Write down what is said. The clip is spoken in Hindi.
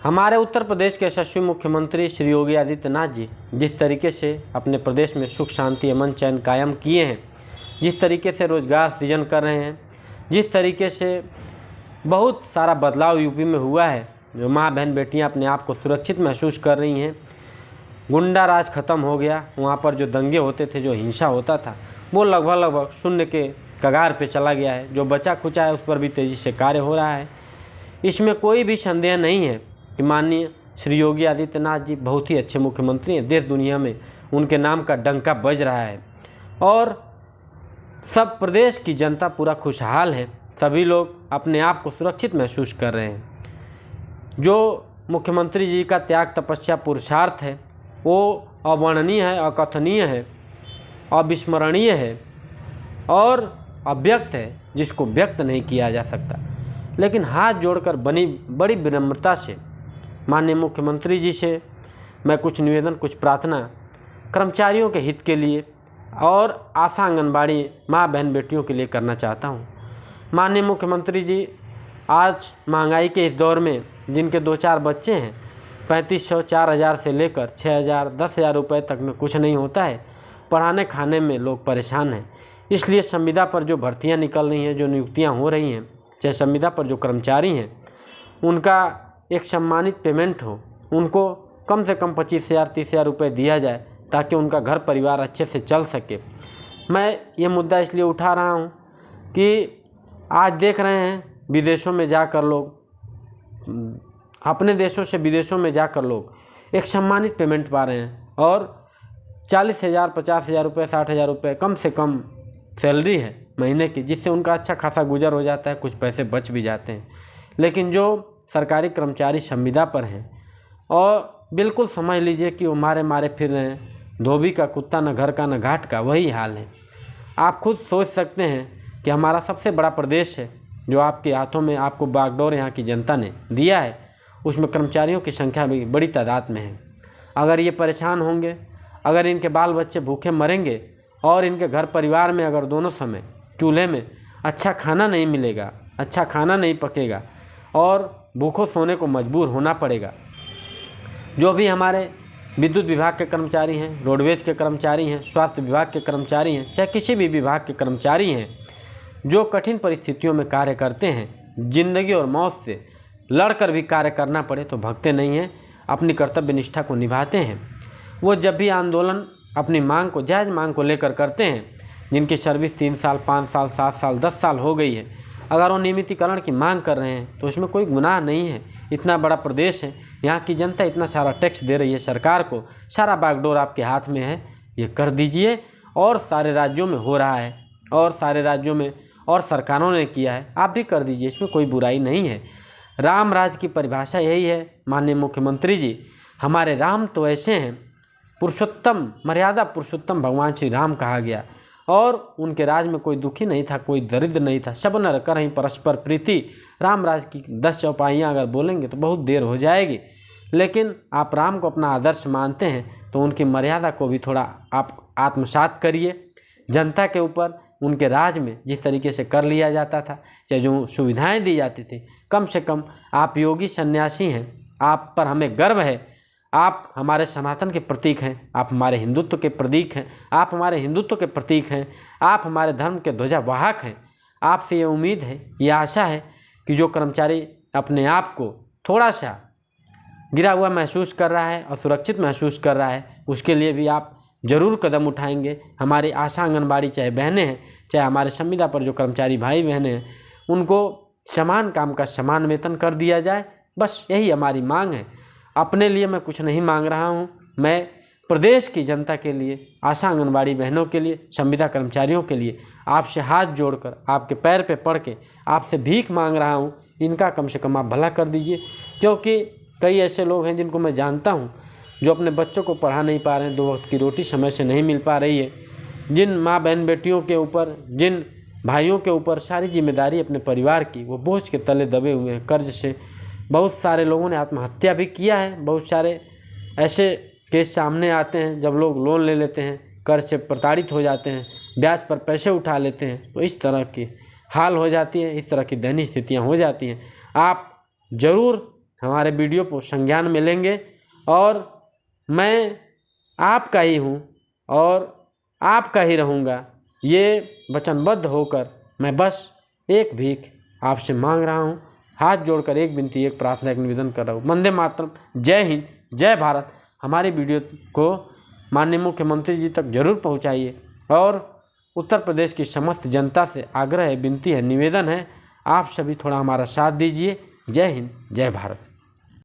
हमारे उत्तर प्रदेश के यशस्वी मुख्यमंत्री श्री योगी आदित्यनाथ जी जिस तरीके से अपने प्रदेश में सुख शांति अमन चैन कायम किए हैं, जिस तरीके से रोजगार सृजन कर रहे हैं, जिस तरीके से बहुत सारा बदलाव यूपी में हुआ है, जो माँ बहन बेटियां अपने आप को सुरक्षित महसूस कर रही हैं, गुंडा राज खत्म हो गया, वहाँ पर जो दंगे होते थे, जो हिंसा होता था, वो लगभग शून्य के कगार पे चला गया है। जो बचा खुचा है उस पर भी तेज़ी से कार्य हो रहा है। इसमें कोई भी संदेह नहीं है कि माननीय श्री योगी आदित्यनाथ जी बहुत ही अच्छे मुख्यमंत्री हैं। देश दुनिया में उनके नाम का डंका बज रहा है और सब प्रदेश की जनता पूरा खुशहाल है। सभी लोग अपने आप को सुरक्षित महसूस कर रहे हैं। जो मुख्यमंत्री जी का त्याग तपस्या पुरुषार्थ है वो अवर्णनीय है, अकथनीय है, अविस्मरणीय है और अव्यक्त है, जिसको व्यक्त नहीं किया जा सकता। लेकिन हाथ जोड़कर बड़ी विनम्रता से माननीय मुख्यमंत्री जी से मैं कुछ निवेदन, कुछ प्रार्थना कर्मचारियों के हित के लिए और आशा आंगनबाड़ी माँ बहन बेटियों के लिए करना चाहता हूँ। माननीय मुख्यमंत्री जी, आज महंगाई के इस दौर में जिनके 2-4 बच्चे हैं, 3500 4000 से लेकर 6000 10,000 रुपये तक में कुछ नहीं होता है। पढ़ाने खाने में लोग परेशान हैं। इसलिए संविदा पर जो भर्तियां निकल रही हैं, जो नियुक्तियां हो रही हैं, चाहे संविदा पर जो कर्मचारी हैं, उनका एक सम्मानित पेमेंट हो, उनको कम से कम 25,000 30,000 रुपये दिया जाए ताकि उनका घर परिवार अच्छे से चल सके। मैं ये मुद्दा इसलिए उठा रहा हूँ कि आज देख रहे हैं विदेशों में जाकर लोग, अपने देशों से विदेशों में जाकर लोग एक सम्मानित पेमेंट पा रहे हैं और 40,000 50,000 रुपये 60,000 रुपये कम से कम सैलरी है महीने की, जिससे उनका अच्छा खासा गुजर हो जाता है, कुछ पैसे बच भी जाते हैं। लेकिन जो सरकारी कर्मचारी संविदा पर हैं और बिल्कुल समझ लीजिए कि वो मारे फिर रहे हैं, धोबी का कुत्ता न घर का न घाट का, वही हाल है। आप खुद सोच सकते हैं कि हमारा सबसे बड़ा प्रदेश है जो आपके हाथों में आपको बागडोर यहाँ की जनता ने दिया है, उसमें कर्मचारियों की संख्या भी बड़ी तादाद में है। अगर ये परेशान होंगे, अगर इनके बाल बच्चे भूखे मरेंगे और इनके घर परिवार में अगर दोनों समय चूल्हे में अच्छा खाना नहीं मिलेगा, अच्छा खाना नहीं पकेगा और भूखों सोने को मजबूर होना पड़ेगा। जो भी हमारे विद्युत विभाग के कर्मचारी हैं, रोडवेज के कर्मचारी हैं, स्वास्थ्य विभाग के कर्मचारी हैं, चाहे किसी भी विभाग के कर्मचारी हैं, जो कठिन परिस्थितियों में कार्य करते हैं, जिंदगी और मौत से लड़कर भी कार्य करना पड़े तो भगते नहीं हैं, अपनी कर्तव्य निष्ठा को निभाते हैं। वो जब भी आंदोलन अपनी मांग को, जायज़ मांग को लेकर करते हैं, जिनकी सर्विस 3 साल 5 साल 7 साल 10 साल हो गई है, अगर वो नियमितीकरण की मांग कर रहे हैं तो इसमें कोई गुनाह नहीं है। इतना बड़ा प्रदेश है, यहाँ की जनता इतना सारा टैक्स दे रही है सरकार को, सारा बागडोर आपके हाथ में है, ये कर दीजिए। और सारे राज्यों में हो रहा है और सारे राज्यों में और सरकारों ने किया है, आप भी कर दीजिए, इसमें कोई बुराई नहीं है। राम राज की परिभाषा यही है माननीय मुख्यमंत्री जी। हमारे राम तो ऐसे हैं, पुरुषोत्तम, मर्यादा पुरुषोत्तम भगवान श्री राम कहा गया और उनके राज में कोई दुखी नहीं था, कोई दरिद्र नहीं था। सब नर करहिं परस्पर प्रीति। राम राज की 10 चौपाइयाँ अगर बोलेंगे तो बहुत देर हो जाएगी, लेकिन आप राम को अपना आदर्श मानते हैं तो उनकी मर्यादा को भी थोड़ा आप आत्मसात करिए। जनता के ऊपर उनके राज में जिस तरीके से कर लिया जाता था, चाहे जो सुविधाएं दी जाती थी, कम से कम आप योगी सन्यासी हैं, आप पर हमें गर्व है। आप हमारे सनातन के प्रतीक हैं, आप हमारे हिंदुत्व के प्रतीक हैं, आप हमारे हिंदुत्व के प्रतीक हैं, आप हमारे धर्म के ध्वजावाहक हैं। आपसे ये उम्मीद है, ये आशा है कि जो कर्मचारी अपने आप को थोड़ा सा गिरा हुआ महसूस कर रहा है, असुरक्षित महसूस कर रहा है, उसके लिए भी आप ज़रूर कदम उठाएंगे। हमारी आशा आंगनबाड़ी चाहे बहनें हैं, चाहे हमारे संविदा पर जो कर्मचारी भाई बहनें हैं, उनको समान काम का समान वेतन कर दिया जाए, बस यही हमारी मांग है। अपने लिए मैं कुछ नहीं मांग रहा हूँ, मैं प्रदेश की जनता के लिए, आशा आंगनबाड़ी बहनों के लिए, संविदा कर्मचारियों के लिए आपसे हाथ जोड़कर, आपके पैर पे पड़ के आपसे भीख मांग रहा हूँ। इनका कम से कम आप भला कर दीजिए, क्योंकि कई ऐसे लोग हैं जिनको मैं जानता हूँ जो अपने बच्चों को पढ़ा नहीं पा रहे हैं, 2 वक्त की रोटी समय से नहीं मिल पा रही है। जिन माँ बहन बेटियों के ऊपर, जिन भाइयों के ऊपर सारी जिम्मेदारी अपने परिवार की, वो बोझ के तले दबे हुए हैं कर्ज से। बहुत सारे लोगों ने आत्महत्या भी किया है। बहुत सारे ऐसे केस सामने आते हैं जब लोग लोन ले लेते हैं, कर्ज से प्रताड़ित हो जाते हैं, ब्याज पर पैसे उठा लेते हैं, तो इस तरह की हाल हो जाती है, इस तरह की दयनीय स्थितियाँ हो जाती हैं। आप ज़रूर हमारे वीडियो को संज्ञान में लेंगे और मैं आपका ही हूँ और आपका ही रहूँगा, ये वचनबद्ध होकर मैं बस एक भीख आपसे मांग रहा हूँ। हाथ जोड़कर एक विनती, एक प्रार्थना, एक निवेदन कर रहा हूँ। वंदे मातरम, जय हिंद, जय भारत। हमारी वीडियो को माननीय मुख्यमंत्री जी तक जरूर पहुँचाइए और उत्तर प्रदेश की समस्त जनता से आग्रह है, विनती है, निवेदन है, आप सभी थोड़ा हमारा साथ दीजिए। जय हिंद, जय भारत।